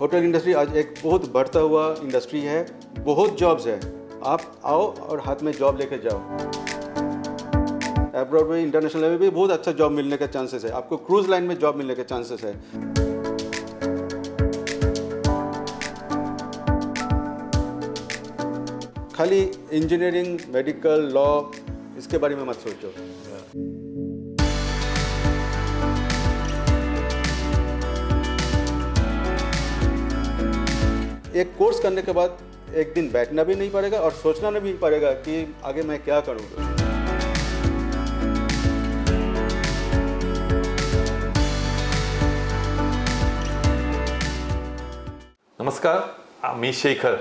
Hotel industry आज एक बहुत बढ़ता हुआ इंडस्ट्री है, बहुत जॉब्स है। आप आओ और हाथ में जॉब लेके जाओ। अब्रॉड में, इंटरनेशनल लेवल पे बहुत अच्छा जॉब मिलने के चांसेस है। आपको क्रूज लाइन में जॉब मिलने के चांसेस है। खाली इंजीनियरिंग, मेडिकल, लॉ इसके बारे में मत सोचो। एक कोर्स करने के बाद एक दिन बैठना भी नहीं पड़ेगा और सोचना नहीं पड़ेगा कि आगे मैं क्या करूँगा। नमस्कार, मी शेखर.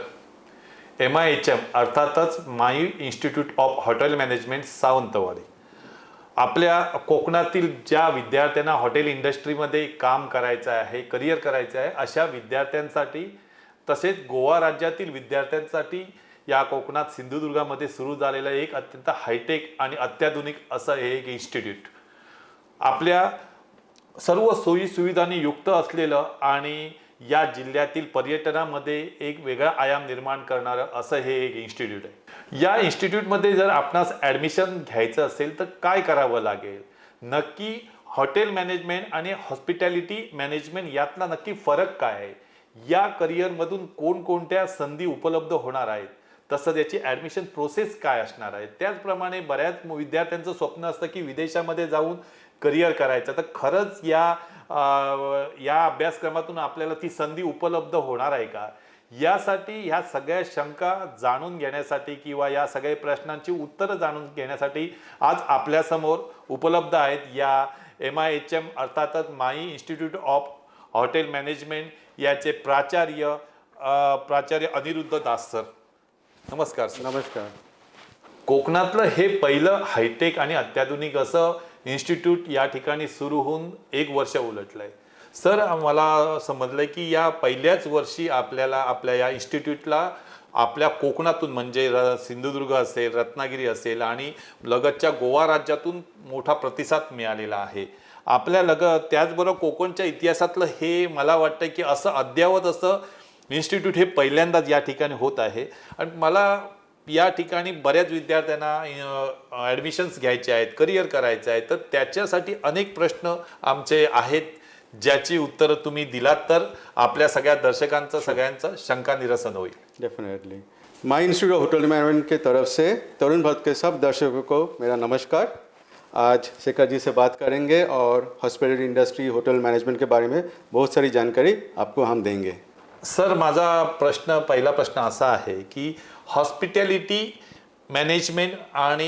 MIHM अर्थातच Mai institute of hotel management Sawantwadi. आपल्या कोकणातील ज्या विद्यार्थ्यांना हॉटेल इंडस्ट्रीमध्ये काम करायचं आहे, करिअर करायचं आहे, अशा विद्यार्थ्यांसाठी तसेच गोवा राज्यातील विद्यार्थ्यांसाठी या कोकणात सिंधुदुर्गामध्ये सुरू झालेलं एक अत्यंत हायटेक आणि अत्याधुनिक असं हे एक इन्स्टिट्यूट आपल्या सर्व सोयी सुविधांनी युक्त असलेलं आणि या जिल्ह्यातील पर्यटनामध्ये एक वेगळा आयाम निर्माण करणारं असं हे एक इन्स्टिट्यूट आहे. या इन्स्टिट्यूटमध्ये जर आपणास ॲडमिशन घ्यायचं असेल तर काय करावं लागेल, नक्की हॉटेल मॅनेजमेंट आणि हॉस्पिटॅलिटी मॅनेजमेंट यातला नक्की फरक काय आहे, या करिअरमधून कोणकोणत्या संधी उपलब्ध होणार आहेत, तसंच याची ॲडमिशन प्रोसेस काय असणार आहे. त्याचप्रमाणे बऱ्याच विद्यार्थ्यांचं स्वप्न असतं की विदेशामध्ये जाऊन करिअर करायचं, तर खरंच या अभ्यासक्रमातून आपल्याला ती संधी उपलब्ध होणार आहे का, यासाठी ह्या सगळ्या शंका जाणून घेण्यासाठी किंवा या सगळ्या प्रश्नांची उत्तरं जाणून घेण्यासाठी आज आपल्यासमोर उपलब्ध आहेत या MIHM अर्थातच Mai institute of hotel management याचे प्राचार्य अनिरुद्ध दास सर. नमस्कार सर. नमस्कार. कोकणातलं हे पहिलं हायटेक आणि अत्याधुनिक असं इन्स्टिट्यूट या ठिकाणी सुरू होऊन 1 वर्ष उलटलंय. सर, मला समजलंय की या पहिल्याच वर्षी आपल्याला आपल्या या इन्स्टिट्यूटला आपल्या कोकणातून म्हणजे सिंधुदुर्ग असेल, रत्नागिरी असेल आणि लगतच्या गोवा राज्यातून मोठा प्रतिसाद मिळालेला आहे. आपल्या त्याचबरोबर कोकणच्या इतिहासातलं हे मला वाटतं की असं अद्यावत असं इन्स्टिट्यूट हे पहिल्यांदाच या ठिकाणी होत आहे. आणि मला या ठिकाणी बऱ्याच विद्यार्थ्यांना ॲडमिशन्स घ्यायचे आहेत, करिअर करायचं आहे, तर त्याच्यासाठी अनेक प्रश्न आमचे आहेत ज्याची उत्तरं तुम्ही दिलात तर आपल्या सगळ्या दर्शकांचं सगळ्यांचं शंका निरसन होईल. Definitely. My institute of hotel management के तरफ से तरुण भारत के सब दर्शकों को मेरा नमस्कार. आज शेखर जी से बात करेंगे और हॉस्पिटैलिटी इंडस्ट्री, होटल मैनेजमेंट के बारे में बहुत सारी जानकारी आपको हम देंगे. सर, माझा पहिला प्रश्न असा आहे की हॉस्पिटॅलिटी मॅनेजमेंट आणि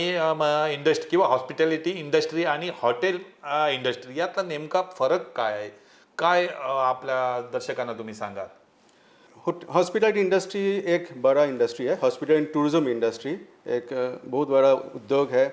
इंडस्ट्री किंवा हॉस्पिटॅलिटी इंडस्ट्री आणि हॉटेल इंडस्ट्री यातला नेमका फरक काय आहे, काय आपल्या दर्शकांना तुम्ही सांगा. हॉस्पिटैलिटी इंडस्ट्री एक बड़ा इंडस्ट्री है. हॉस्पिटल एंड टूरिज्म इंडस्ट्री एक बहुत बड़ा उद्योग है.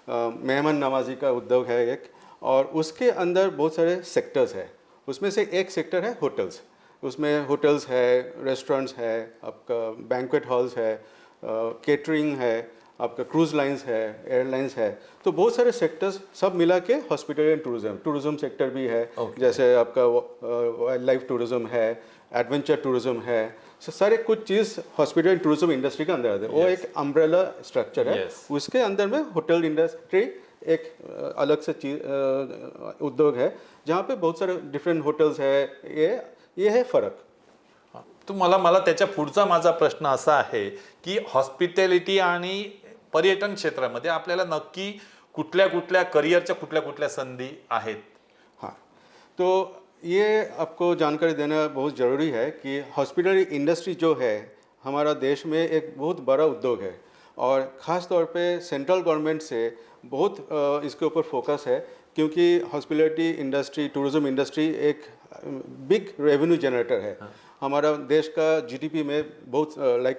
मेहमान नवाजी का उद्योग है एक, और उसके अंदर बहुत सारे सेक्टर्स हैं. उसमें से एक सेक्टर है होटल्स. उसमें होटल्स है, रेस्टोरेंट्स है, आपका बैंक्वेट हॉल्स है, केटरिंग है, आपका क्रूज लाइंस है, एयरलाइंस है. तो बहुत सारे सेक्टर्स सब मिला के हॉस्पिटल एंड टूरिज्म सेक्टर भी है. जैसे आपका वाइल्ड लाइफ टूरिज्म है, एडवेंचर टूरिज्म है. सारे कुछ चीज़ हॉस्पिटल एंड टूरिज्म इंडस्ट्री के अंदर आते हैं. वो एक अम्ब्रेला स्ट्रक्चर है. उसके अंदर में होटल इंडस्ट्री एक अलग से चीज उद्योग है जहाँ पे बहुत सारे डिफरेंट होटल्स है. ये है फरक. तो मला त्याच्या पुढचा माझा प्रश्न असा आहे की हॉस्पिटॅलिटी आणि पर्यटन क्षेत्रामध्ये आपल्याला नक्की कुठल्या करिअरच्या कुठल्या संधी आहेत. हाँ, तो ये आपको जानकारी देना बहुत ज़रूरी है कि हॉस्पिटैलिटी इंडस्ट्री जो है हमारा देश में एक बहुत बड़ा उद्योग है, और ख़ास तौर पे सेंट्रल गवर्नमेंट से बहुत इसके ऊपर फोकस है, क्योंकि हॉस्पिटैलिटी इंडस्ट्री, टूरिज्म इंडस्ट्री एक बिग रेवेन्यू जनरेटर है. हमारा देश का GDP में बहुत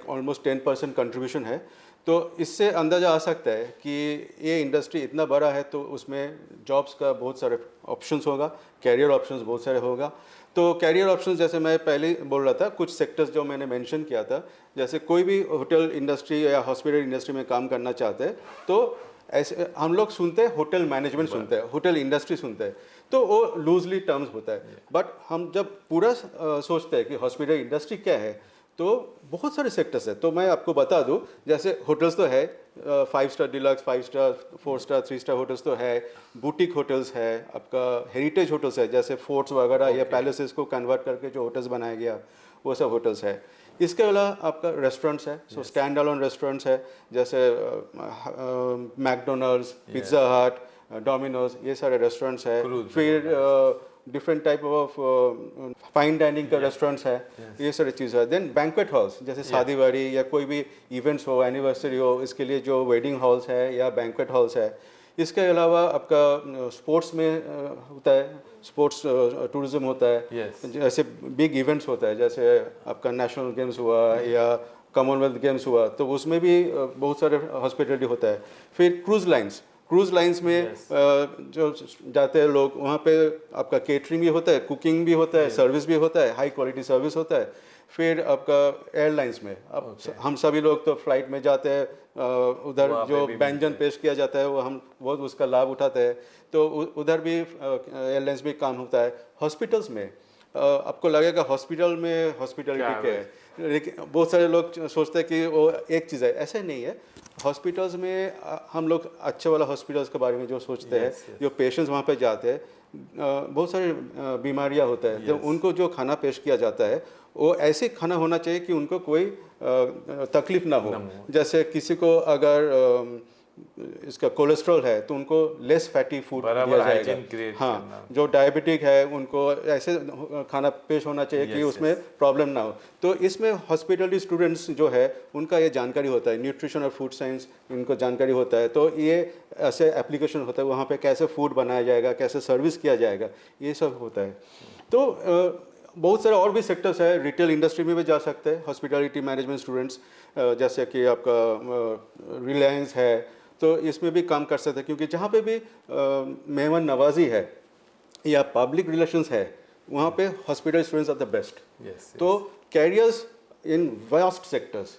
ऑलमोस्ट 10% कंट्रीब्यूशन है. तो इससे अंदाज़ा आ सकता है कि ये इंडस्ट्री इतना बड़ा है तो उसमें जॉब्स का बहुत सारे ऑप्शंस होगा, कैरियर ऑप्शंस बहुत सारे होगा. तो कैरियर ऑप्शंस जैसे मैं पहले बोल रहा था, कुछ सेक्टर्स जो मैंने मेंशन किया था, जैसे कोई भी होटल इंडस्ट्री या हॉस्पिटल इंडस्ट्री में काम करना चाहते हैं तो ऐसे हम लोग सुनते हैं होटल मैनेजमेंट सुनते हैं, होटल इंडस्ट्री सुनते हैं. तो वो लूजली टर्म्स होता है। बट हम जब पूरा सोचते हैं कि हॉस्पिटल इंडस्ट्री क्या है, तो बहुत सारे सेक्टर्स है। तो मैं आपको बता दूं, जैसे होटल्स तो है, 5 star deluxe, 5 star, 4 star, 3 star hotels तो है, बुटीक होटल्स है, आपका हेरिटेज होटल्स है, जैसे फोर्ट्स वगैरह या पैलेसेस को कन्वर्ट करके जो होटल्स बनाया गया वो सब होटल्स है। इसके अलावा आपका रेस्टोरेंट्स है, सो स्टैंड अलोन रेस्टोरेंट्स है, जैसे मैकडोनल्ड्स, पिज्ज़ा हट, डोमिनोज, ये सारे रेस्टोरेंट्स है। फिर different type of fine dining का रेस्टोरेंट्स है, ये सारी चीज़ है। देन बैंक्वेट हॉल्स, जैसे शादी वाड़ी या कोई भी इवेंट्स हो, एनिवर्सरी हो, इसके लिए जो वेडिंग हॉल्स है या बैंक्वेट हॉल्स है। इसके अलावा आपका स्पोर्ट्स में होता है, स्पोर्ट्स टूरिज्म होता है, जैसे बिग इवेंट्स होता है, जैसे आपका नेशनल गेम्स हुआ या कॉमनवेल्थ गेम्स हुआ, तो उसमें भी बहुत सारे हॉस्पिटलिटी होता है। फिर क्रूज़ लाइंस में जो जाते हैं लोग, वहाँ पे आपका केटरिंग भी होता है, कुकिंग भी होता है, सर्विस भी होता है, हाई क्वालिटी सर्विस होता है। फिर आपका एयरलाइंस में अब हम सभी लोग तो फ्लाइट में जाते हैं, उधर जो व्यंजन पेश किया जाता है वो उसका लाभ उठाते हैं, तो उधर भी एयरलाइंस भी काम होता है। हॉस्पिटल्स में आपको लगेगा हॉस्पिटल में हॉस्पिटलिटी क्या है, लेकिन बहुत सारे लोग सोचते हैं कि वो एक चीज़ है, ऐसा नहीं है। हॉस्पिटल्स में हम लोग अच्छे वाला हॉस्पिटल्स के बारे में जो सोचते हैं, जो पेशेंट्स वहाँ पे जाते हैं, बहुत सारी बीमारियाँ होता है, जब उनको जो खाना पेश किया जाता है वो ऐसे खाना होना चाहिए कि उनको कोई तकलीफ ना हो। जैसे किसी को अगर इसका कोलेस्ट्रॉल है तो उनको लेस फैटी फूड दिया जाएगा। हाँ, जो डायबिटिक है उनको ऐसे खाना पेश होना चाहिए कि उसमें प्रॉब्लम ना हो। तो इसमें हॉस्पिटलिटी स्टूडेंट्स जो है उनका ये जानकारी होता है, न्यूट्रिशन और फूड साइंस इनको जानकारी होता है, तो ये ऐसे एप्लीकेशन होता है, वहाँ पे कैसे फूड बनाया जाएगा, कैसे सर्विस किया जाएगा, ये सब होता है। तो बहुत सारे और भी सेक्टर्स है, रिटेल इंडस्ट्री में भी जा सकते हैं हॉस्पिटलिटी मैनेजमेंट स्टूडेंट्स, जैसे कि आपका रिलायंस है, तो इसमें भी काम कर सकते हैं, क्योंकि जहाँ पे भी मेहमान नवाजी है या पब्लिक रिलेशंस है, वहाँ पे hospital students are the best. तो कैरियर्स इन वास्ट सेक्टर्स,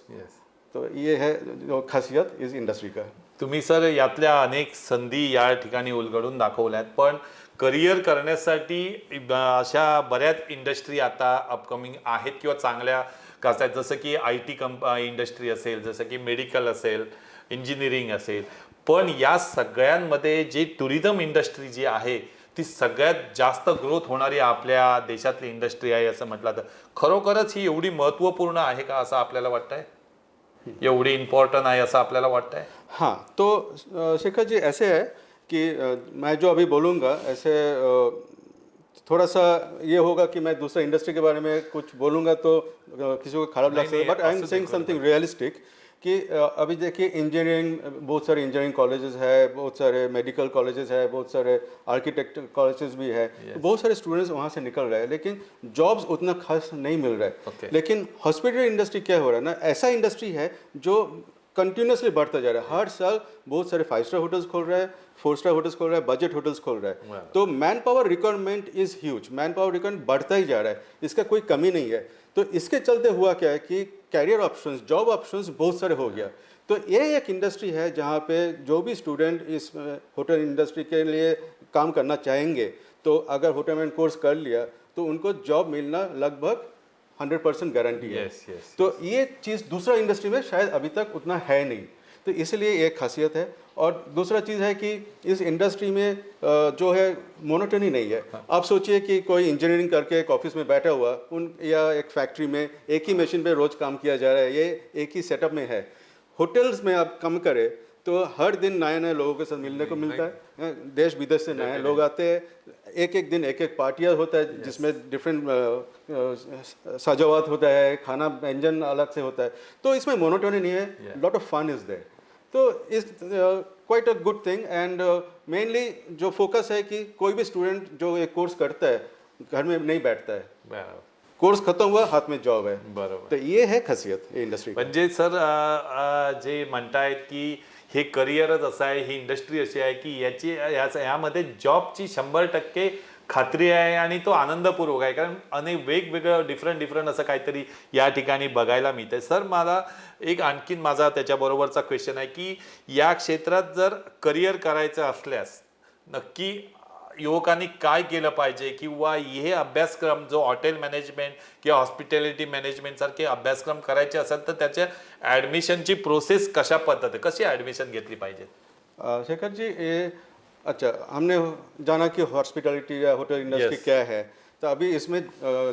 तो ये है जो खासियत इस इंडस्ट्री का। तुम्ही सर यातल्या अनेक संधी या ठिकाणी उलगडून दाखवल्यात, पण करिअर करण्यासाठी अशा बऱ्याच इंडस्ट्री आता अपकमिंग आहेत किंवा चांगल्या करतात, जसं की IT इंडस्ट्री असेल, जसं की मेडिकल असेल, इंजिनिअरिंग असेल, पण या सगळ्यांमध्ये जे टुरिझम इंडस्ट्री जी आहे ती सगळ्यात जास्त ग्रोथ होणारी आपल्या देशातली इंडस्ट्री आहे असं म्हटलं तर खरोखरच ही एवढी महत्त्वपूर्ण आहे का असं आपल्याला वाटतंय, एवढी इम्पॉर्टंट आहे असं आपल्याला वाटतंय? हाँ, तो शेखर जी ऐसे है कि मैं जो अभी बोलूँगा ऐसे थोड़ा सा ये होगा कि मैं दूसरा इंडस्ट्री के बारे में कुछ बोलूँगा तो किसी को खराब लग सकता है, but I am saying something realistic कि अभी देखिए इंजीनियरिंग, बहुत सारे इंजीनियरिंग कॉलेजेस है, बहुत सारे मेडिकल कॉलेजेस है, बहुत सारे आर्किटेक्ट कॉलेजेस भी है, तो बहुत सारे स्टूडेंट्स वहाँ से निकल रहे हैं, लेकिन जॉब्स उतना खास नहीं मिल रहा है। लेकिन हॉस्पिटल इंडस्ट्री क्या हो रहा है ना, ऐसा इंडस्ट्री है जो कंटिन्यूसली बढ़ता जा रहा है। हर साल बहुत सारे 5 स्टार होटल्स खोल रहे हैं, 4 स्टार होटल्स खोल रहा है, बजट होटल्स खोल रहा है। तो man power requirement is huge, man power requirement बढ़ता ही जा रहा है, इसका कोई कमी नहीं है। तो इसके चलते हुआ क्या है कि कैरियर ऑप्शंस, जॉब ऑप्शंस बहुत सारे हो गया। तो ये एक इंडस्ट्री है जहाँ पे जो भी स्टूडेंट इस होटल इंडस्ट्री के लिए काम करना चाहेंगे, तो अगर होटल मैनेजमेंट कोर्स कर लिया तो उनको जॉब मिलना लगभग 100% गारंटी है। तो ये चीज़ दूसरा इंडस्ट्री में शायद अभी तक उतना है नहीं, तो इसलिए एक खासियत है। और दूसरा चीज़ है कि इस इंडस्ट्री में जो है मोनोटनी नहीं है। आप सोचिए कि कोई इंजीनियरिंग करके एक ऑफिस में बैठा हुआ या एक फैक्ट्री में एक ही मशीन पे रोज़ काम किया जा रहा है, ये एक ही सेटअप में है। होटल्स में आप कम करें तो हर दिन नए नए लोगों के साथ मिलने को मिलता है, देश विदेश से नए लोग आते हैं, एक एक दिन एक एक पार्टियाँ होता है जिसमें डिफरेंट सजावट होता है, खाना व्यंजन अलग से होता है, तो इसमें मोनोटोनी नहीं है, lot of fun is there. तो is quite a good thing. And mainly जो फोकस है कि कोई भी स्टूडेंट जो एक कोर्स करता है घर में नहीं बैठता है, कोर्स खत्म हुआ हाथ में जॉब है। बरोबर, तो ये है खासियत इंडस्ट्री। म्हणजे सर जे म्हणतायत की हे करिअरच असं आहे, ही इंडस्ट्री अशी आहे की यामध्ये जॉबची 100% खात्री आहे आणि तो आनंदपूर्वक आहे, कारण अनेक वेगवेगळं डिफरंट असं काहीतरी या ठिकाणी बघायला मिळतंय। सर मला एक आणखीन माझा त्याच्याबरोबरचा क्वेश्चन आहे की या क्षेत्रात जर करिअर करायचं असल्यास नक्की युवकांनी काय केलं पाहिजे किंवा हे अभ्यासक्रम जो हॉटेल मॅनेजमेंट किंवा हॉस्पिटॅलिटी मॅनेजमेंट सारखे अभ्यासक्रम करायचे असेल तर त्याच्या ॲडमिशनची प्रोसेस कशा पद्धती कशी ॲडमिशन घेतली पाहिजे? शेखर जी, ये अच्छा, हमने जाना कि हॉस्पिटैलिटी या होटल इंडस्ट्री Yes. क्या है, तो अभी इसमें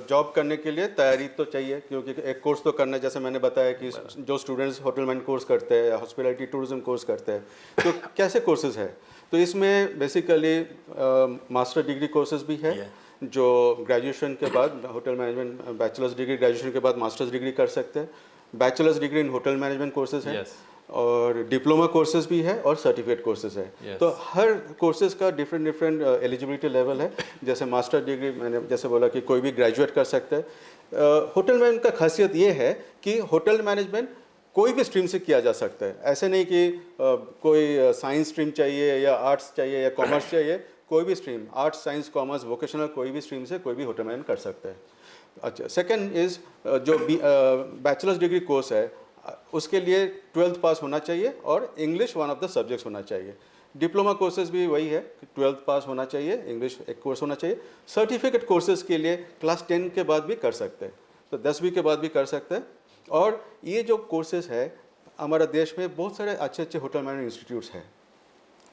जॉब करने के लिए तैयारी तो चाहिए, क्योंकि एक कोर्स तो करना है। जैसे मैंने बताया कि जो स्टूडेंट्स होटल मैनेजमेंट कोर्स करते हैं या हॉस्पिटैलिटी टूरिज्म कोर्स करते हैं, तो कैसे कोर्सेज है? तो इसमें बेसिकली मास्टर डिग्री कोर्सेज भी है, जो ग्रेजुएशन के बाद hotel management bachelors degree, graduation के बाद मास्टर्स डिग्री कर सकते हैं। Bachelors degree in hotel management courses है, और डिप्लोमा कोर्सेज भी है और सर्टिफिकेट कोर्सेज है। तो हर कोर्सेज का डिफरेंट एलिजिबिलिटी लेवल है। जैसे मास्टर डिग्री मैंने जैसे बोला कि कोई भी ग्रेजुएट कर सकता है। होटल मैनेजमेंट का खासियत ये है कि होटल मैनेजमेंट कोई भी स्ट्रीम से किया जा सकता है। ऐसे नहीं कि कोई साइंस स्ट्रीम चाहिए या आर्ट्स चाहिए या कॉमर्स चाहिए, कोई भी stream, arts, science, commerce, vocational, कोई भी स्ट्रीम से कोई भी होटल मैनेजमेंट कर सकता है। अच्छा, सेकंड इज़ जो बैचलर्स डिग्री कोर्स है, उसके लिए 12th पास होना चाहिए और English one of the subjects होना चाहिए। डिप्लोमा कोर्सेज भी वही है कि 12th पास होना चाहिए, इंग्लिश एक कोर्स होना चाहिए। सर्टिफिकेट कोर्सेज के लिए क्लास 10 के बाद भी कर सकते हैं, तो 10वीं के बाद भी कर सकते हैं। और ये जो कोर्सेज है, हमारे देश में बहुत सारे अच्छे अच्छे होटल मैनेजमेंट इंस्टीट्यूट्स हैं।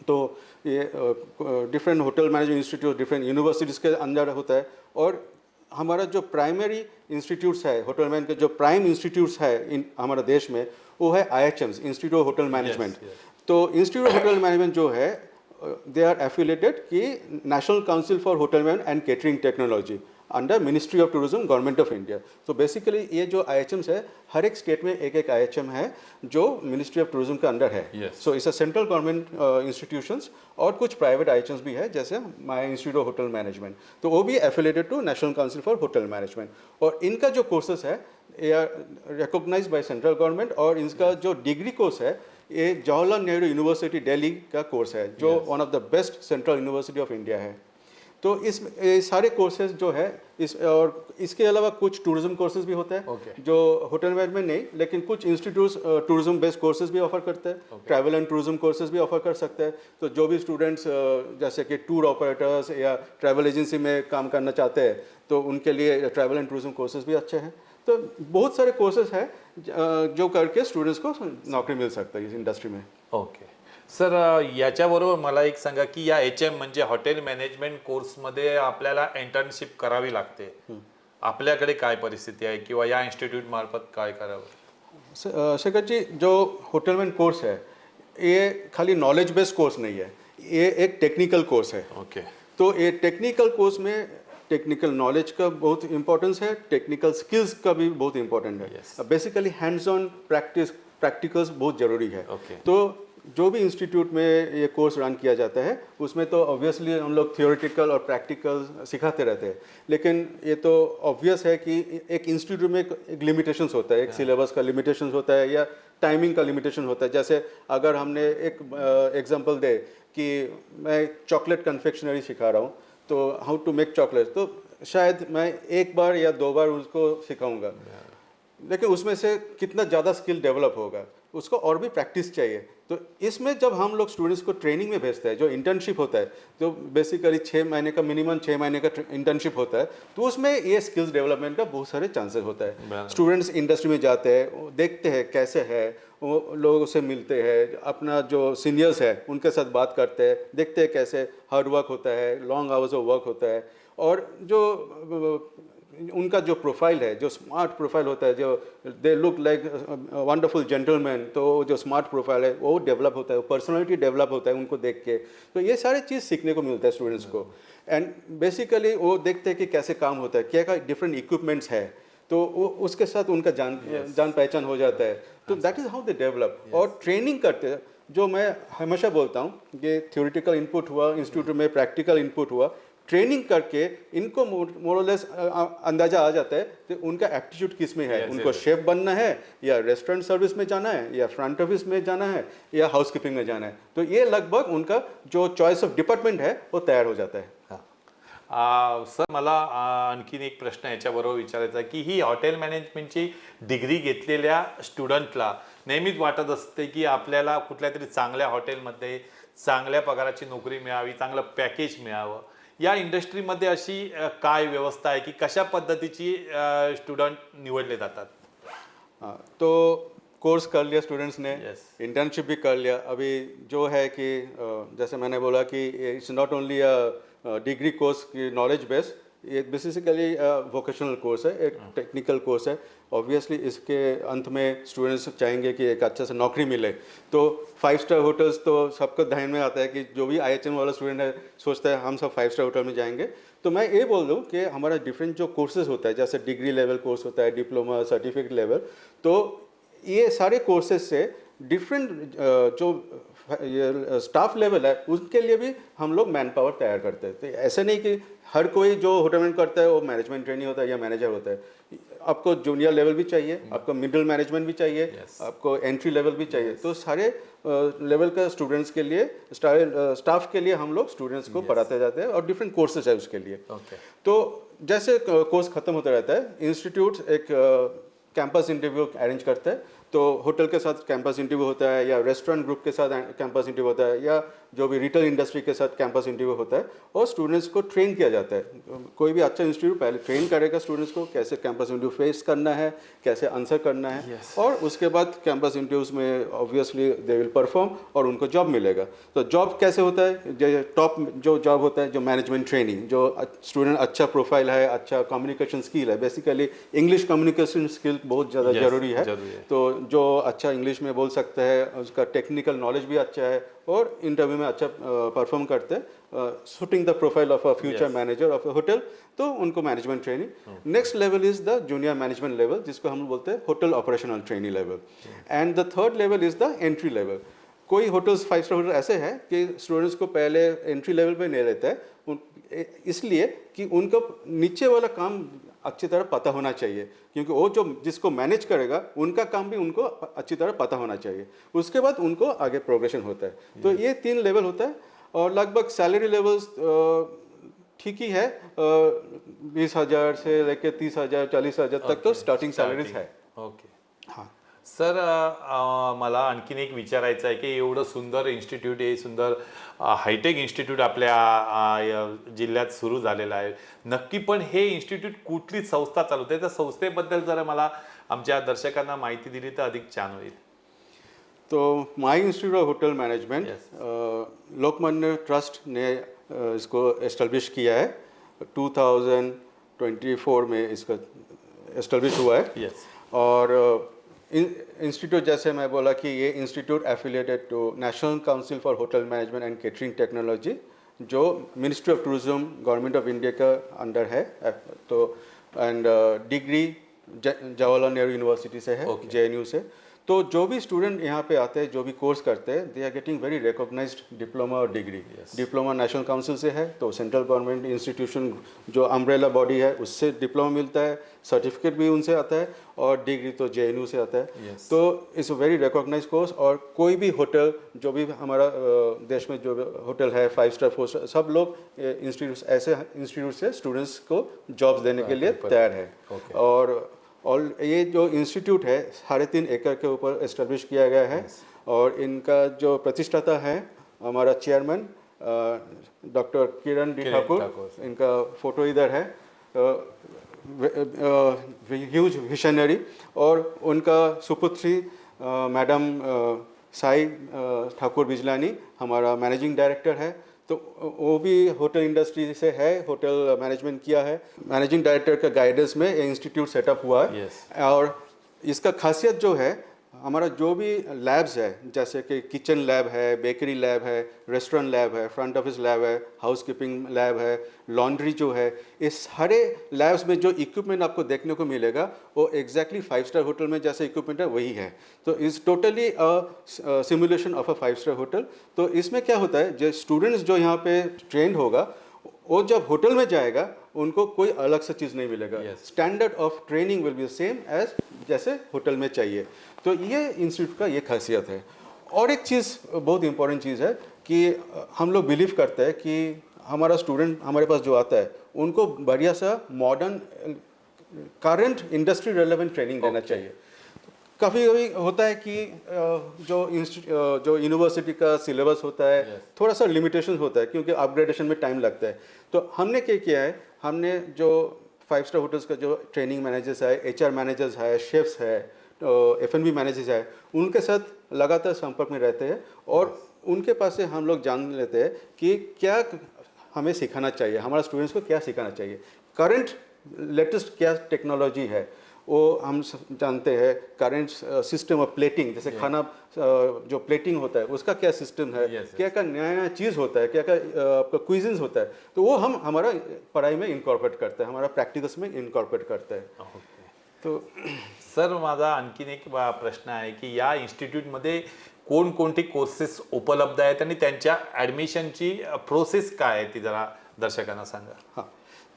तो ये different hotel management institute different universities के अंदर होता है। और हमारा जो प्राइमरी इंस्टीट्यूट्स है होटल मैनेजमेंट के, जो प्राइम इंस्टीट्यूट्स है इन हमारे देश में, वो है IHMs, institute of hotel Management. तो इंस्टीट्यूट ऑफ होटल मैनेजमेंट जो है, दे आर एफिलेटेड कि national Council for Hotel Management and Catering technology under ministry of Tourism, Government of India. तो बेसिकली ये जो IHMs है, हर एक स्टेट में एक एक IHM है जो मिनिस्ट्री ऑफ टूरिज्म के अंडर है। So it's a central government institutions, और कुछ प्राइवेट IHMs भी है, जैसे my Institute of hotel Management, तो वो भी affiliated to National Council for Hotel Management. और इनका जो कोर्सेस है, ये are recognized by central government. और इसका जो डिग्री कोर्स है, ये जवाहरलाल नेहरू यूनिवर्सिटी दिल्ली का कोर्स है, जो one of the best central university of India है। तो इस सारे कोर्सेज जो है और इसके अलावा कुछ टूरिज्म कोर्सेज भी होते हैं, जो होटल मैनेजमेंट नहीं, लेकिन कुछ इंस्टीट्यूट्स टूरिज्म बेस्ड कोर्सेज भी ऑफर करते हैं। ट्रैवल एंड टूरिज्म कोर्सेज भी ऑफर कर सकते हैं। तो जो भी स्टूडेंट्स जैसे कि टूर ऑपरेटर्स या ट्रैवल एजेंसी में काम करना चाहते हैं, तो उनके लिए ट्रैवल एंड टूरिज्म कोर्सेज भी अच्छे हैं। तो बहुत सारे कोर्सेज हैं जो करके स्टूडेंट्स को नौकरी मिल सकता है इस इंडस्ट्री में। ओके सर, याच्याबरोबर मला एक सांगा की या HM म्हणजे हॉटेल मॅनेजमेंट कोर्समध्ये आपल्याला इंटर्नशिप करावी लागते, आपल्याकडे काय परिस्थिती आहे किंवा या इन्स्टिट्यूट मार्फत काय करावं? शेखर जी, जो होटल मैनेजमेंट कोर्स है, ये खाली नॉलेज बेस्ड कोर्स नहीं है, ये एक टेक्निकल कोर्स है। ओके, तो ये टेक्निकल कोर्स में टेक्निकल नॉलेज का बहुत इंपॉर्टेंस है, टेक्निकल स्किल्स का भी बहुत इंपॉर्टेंट है। बेसिकली हैंड्स ऑन प्रैक्टिकल्स बहुत ज़रूरी है। तो जो भी इंस्टीट्यूट में ये कोर्स रन किया जाता है, उसमें तो ऑब्वियसली हम लोग थियोरेटिकल और प्रैक्टिकल सिखाते रहते हैं, लेकिन ये तो ऑब्वियस है कि एक इंस्टीट्यूट में एक लिमिटेशंस होता है, एक सिलेबस का लिमिटेशंस होता है या टाइमिंग का लिमिटेशन होता है। जैसे अगर हमने एक एग्जांपल दे कि मैं चॉकलेट कन्फेक्शनरी सिखा रहा हूँ, तो हाउ टू मेक चॉकलेट, तो शायद मैं एक बार या 2 बार उसको सिखाऊंगा, लेकिन उसमें से कितना ज़्यादा स्किल डेवलप होगा, उसको और भी प्रैक्टिस चाहिए। तो इसमें जब हम लोग स्टूडेंट्स को ट्रेनिंग में भेजते हैं, जो इंटर्नशिप होता है, तो बेसिकली 6 महीने का मिनिमम 6 महीने का इंटर्नशिप होता है, तो उसमें ये स्किल्स डेवलपमेंट का बहुत सारे चांसेस होता है। स्टूडेंट्स इंडस्ट्री में जाते हैं, वो देखते हैं कैसे है, वो लोगों से मिलते हैं, अपना जो सीनियर्स है उनके साथ बात करते हैं, देखते हैं कैसे हार्ड वर्क होता है, लॉन्ग आवर्स ऑफ वर्क होता है, और जो उनका जो प्रोफाइल है, जो स्मार्ट प्रोफाइल होता है, जो they look like wonderful gentleman, तो जो स्मार्ट प्रोफाइल है वो डेवलप होता है, वो पर्सनालिटी डेवलप होता है उनको देख के। तो ये सारे चीज़ सीखने को मिलता है स्टूडेंट्स को। एंड बेसिकली वो देखते हैं कि कैसे काम होता है, क्या क्या डिफरेंट इक्विपमेंट्स है, तो वो उसके साथ उनका जान पहचान हो जाता है। तो that is how they develop. और ट्रेनिंग करते हैं, जो मैं हमेशा बोलता हूँ, ये थ्योरेटिकल इनपुट हुआ इंस्टीट्यूट में, प्रैक्टिकल इनपुट हुआ, ट्रेनिंग करके इनको मोरलेस अंदाजा आ जाता है कि उनका एप्टीट्यूड किस में है। उनको शेफ बनना है, या रेस्टोरेंट सर्विस में जाना है, या फ्रंट ऑफिस में जाना है, या हाउसकीपिंग में जाना है। तो ये लगभग उनका जो चॉइस ऑफ डिपार्टमेंट है वो तैयार हो जाता है। सर, मला आणखीन एक प्रश्न याच्याबरोबर विचारायचा आहे की ही हॉटेल मॅनेजमेंटची डिग्री घेतलेल्या स्टुडंटला नेहमीच वाटत असते की आपल्याला कुठल्या तरी चांगल्या हॉटेलमध्ये चांगल्या पगाराची नोकरी मिळावी, चांगलं पॅकेज मिळावं, या इंडस्ट्रीमध्ये अशी काय व्यवस्था आहे की कशा पद्धतीची स्टुडंट निवडले जातात? हाँ, तो कोर्स कर लिया स्टूडेंट्स ने, Yes. इंटर्नशिप भी कर लिया। अभी जो है कि जैसे मैंने बोला कि it's not only a degree course की नॉलेज बेस, ये बेसिकली वोकेशनल कोर्स है, एक टेक्निकल कोर्स है। ऑब्वियसली इसके अंत में स्टूडेंट्स चाहेंगे कि एक अच्छा सा नौकरी मिले, तो 5 स्टार होटल्स तो सबको ध्यान में आता है कि जो भी IHM वाला स्टूडेंट है सोचता है हम सब 5 स्टार होटल में जाएंगे। तो मैं ये बोल दूँ कि हमारा डिफरेंट जो कोर्सेज होता है, जैसे डिग्री लेवल कोर्स होता है, डिप्लोमा, सर्टिफिकेट लेवल, तो ये सारे कोर्सेज से डिफरेंट जो ये स्टाफ लेवल है उसके लिए भी हम लोग मैन पावर तैयार करते हैं। तो ऐसे नहीं कि हर कोई जो होटल मैनेजमेंट करता है वो मैनेजमेंट ट्रेनी होता है या मैनेजर होता है। आपको जूनियर लेवल भी चाहिए, आपको मिडिल मैनेजमेंट भी चाहिए, आपको एंट्री लेवल भी चाहिए। तो सारे लेवल का स्टूडेंट्स के लिए, स्टाफ के लिए हम लोग स्टूडेंट्स को पढ़ाते जाते हैं और डिफरेंट कोर्सेज है उसके लिए। तो जैसे कोर्स खत्म होता रहता है, इंस्टीट्यूट एक कैंपस इंटरव्यू अरेंज करता है। तो होटल के साथ कैंपस इंटरव्यू होता है, या रेस्टोरेंट ग्रुप के साथ कैंपस इंटरव्यू होता है, या जो भी रिटेल इंडस्ट्री के साथ कैंपस इंटरव्यू होता है, और स्टूडेंट्स को ट्रेन किया जाता है। कोई भी अच्छा इंस्टीट्यूट पहले ट्रेन करेगा स्टूडेंट्स को कैसे कैंपस इंटरव्यू फेस करना है, कैसे आंसर करना है, और उसके बाद कैंपस इंटरव्यूज में ऑब्वियसली दे विल परफॉर्म और उनको जॉब मिलेगा। तो जॉब कैसे होता है, जो टॉप जो जॉब होता है, जो मैनेजमेंट ट्रेनिंग, जो स्टूडेंट अच्छा प्रोफाइल है, अच्छा कम्युनिकेशन स्किल है, बेसिकली इंग्लिश कम्युनिकेशन स्किल बहुत ज़्यादा जरूरी है। तो जो अच्छा इंग्लिश में बोल सकता है, उसका टेक्निकल नॉलेज भी अच्छा है और इंटरव्यू में अच्छा परफॉर्म करते हैं, suiting the profile of a future manager of a hotel, तो उनको management training. Next level is the junior management level, जिसको हम बोलते हैं hotel operational trainee level. And the third level is the entry level. कोई hotels 5 star hotel ऐसे हैं कि स्टूडेंट्स को पहले एंट्री लेवल पे नहीं लेते हैं, इसलिए कि उनको नीचे वाला काम अच्छी तरह पता होना चाहिए, क्योंकि वो जो जिसको मैनेज करेगा उनका काम भी उनको अच्छी तरह पता होना चाहिए। उसके बाद उनको आगे प्रोग्रेशन होता है। तो ये 3 लेवल होता है, और लगभग सैलरी लेवल्स ठीक ही है, 20,000 से लेकर 30,000 40,000 तक तो स्टार्टिंग सॅलरीज आहे। ओके, हां सर, मला आणखीन एक विचारायचं आहे की एवढं सुंदर इन्स्टिट्यूट, हे सुंदर हायटेक इन्स्टिट्यूट आपल्या जिल्ह्यात सुरू झालेलं आहे, नक्की पण हे इन्स्टिट्यूट कुठली संस्था चालवते, त्या संस्थेबद्दल जरा मला आमच्या दर्शकांना माहिती दिली तर अधिक छान होईल। तो Mai institute of hotel management Lokmanya trust ने इसको एस्टेब्लिश किया है, 2024 में इसका एस्टेब्लिश हुआ है। और इंस्टीट्यूट, जैसे मैं बोला कि ये institute affiliated to National Council for Hotel Management and Catering Technology, जो Ministry of Tourism Government of India का अंडर है। तो and degree Jawaharlal Nehru university से है, JNU से। तो जो भी स्टूडेंट यहाँ पे आते हैं, जो भी कोर्स करते हैं, they are getting very recognised diploma और डिग्री। डिप्लोमा नेशनल काउंसिल से है, तो सेंट्रल गवर्नमेंट इंस्टीट्यूशन जो अम्ब्रेला बॉडी है उससे डिप्लोमा मिलता है, सर्टिफिकेट भी उनसे आता है, और डिग्री तो JNU से आता है। तो it's a very recognise course, और कोई भी होटल, जो भी हमारा देश में जो होटल है 5 स्टार 4 स्टार, सब लोग इंस्टीट्यूट, ऐसे इंस्टीट्यूट से स्टूडेंट्स को जॉब्स देने के लिए तैयार है। और ये जो इंस्टीट्यूट है 3.5 एकड़ के ऊपर एस्टेब्लिश किया गया है। और इनका जो प्रतिष्ठाता है, हमारा चेयरमैन डॉक्टर किरण डी ठाकुर, इनका फोटो इधर है, ह्यूज विशनरी। और उनका सुपुत्री मैडम साई ठाकुर बिजलानी हमारा मैनेजिंग डायरेक्टर है। तो वो भी होटल इंडस्ट्री से है, होटल मैनेजमेंट किया है। मैनेजिंग डायरेक्टर का गाइडेंस में ये इंस्टीट्यूट सेटअप हुआ है। और इसका खासियत जो है, हमारा जो भी लैब्स है, जैसे कि किचन लैब है, बेकरी लैब है, रेस्टोरेंट लैब है, फ्रंट ऑफिस लैब है, हाउसकीपिंग लैब है, लॉन्ड्री जो है, इस सारे लैब्स में जो इक्विपमेंट आपको देखने को मिलेगा वो एग्जैक्टली 5 स्टार होटल में जैसे इक्विपमेंट है वही है। तो इस totally simulation of a 5 star hotel. तो इसमें क्या होता है, जो स्टूडेंट्स जो यहाँ पे ट्रेंड होगा, वो जब होटल में जाएगा उनको कोई अलग सा चीज़ नहीं मिलेगा। Standard of training will be same as जैसे होटल में चाहिए। तो ये इंस्टीट्यूट का ये खासियत है। और एक चीज़ बहुत इंपॉर्टेंट चीज़ है कि हम लोग बिलीव करते हैं कि हमारा स्टूडेंट हमारे पास जो आता है उनको बढ़िया सा modern current industry relevant training देना चाहिए। कभी कभी होता है कि जो यूनिवर्सिटी का सिलेबस होता है थोड़ा सा लिमिटेशन होता है क्योंकि अपग्रेडेशन में टाइम लगता है। तो हमने क्या किया है, हमने जो 5 स्टार होटल्स का जो ट्रेनिंग मैनेजर्स है, HR मैनेजर्स है, शेफ्स है, F&B मैनेजर्स है, उनके साथ लगातार संपर्क में रहते हैं और उनके पास से हम लोग जान लेते हैं कि क्या हमें सिखाना चाहिए, हमारे स्टूडेंट्स को क्या सिखाना चाहिए, करंट लेटेस्ट क्या टेक्नोलॉजी है वो हम जानते हैं, करंट सिस्टम ऑफ प्लेटिंग, जैसे खाना जो प्लेटिंग होता है उसका क्या सिस्टम है, क्या क्या नया नया चीज़ होता है, क्या क्या आपका क्विज़न्स होता है, तो वो हम हमारा पढ़ाई में इनकॉर्पोरेट करते हैं, हमारा प्रैक्टिकल्स में इनकॉर्पोरेट करते हैं। तो सर माझा आणखीन एक प्रश्न आहे की या इन्स्टिट्यूटमध्ये कोणकोणते कोर्सेस उपलब्ध आहेत आणि त्यांच्या ॲडमिशनची प्रोसेस काय आहे ती जरा दर्शकांना सांगा। हाँ,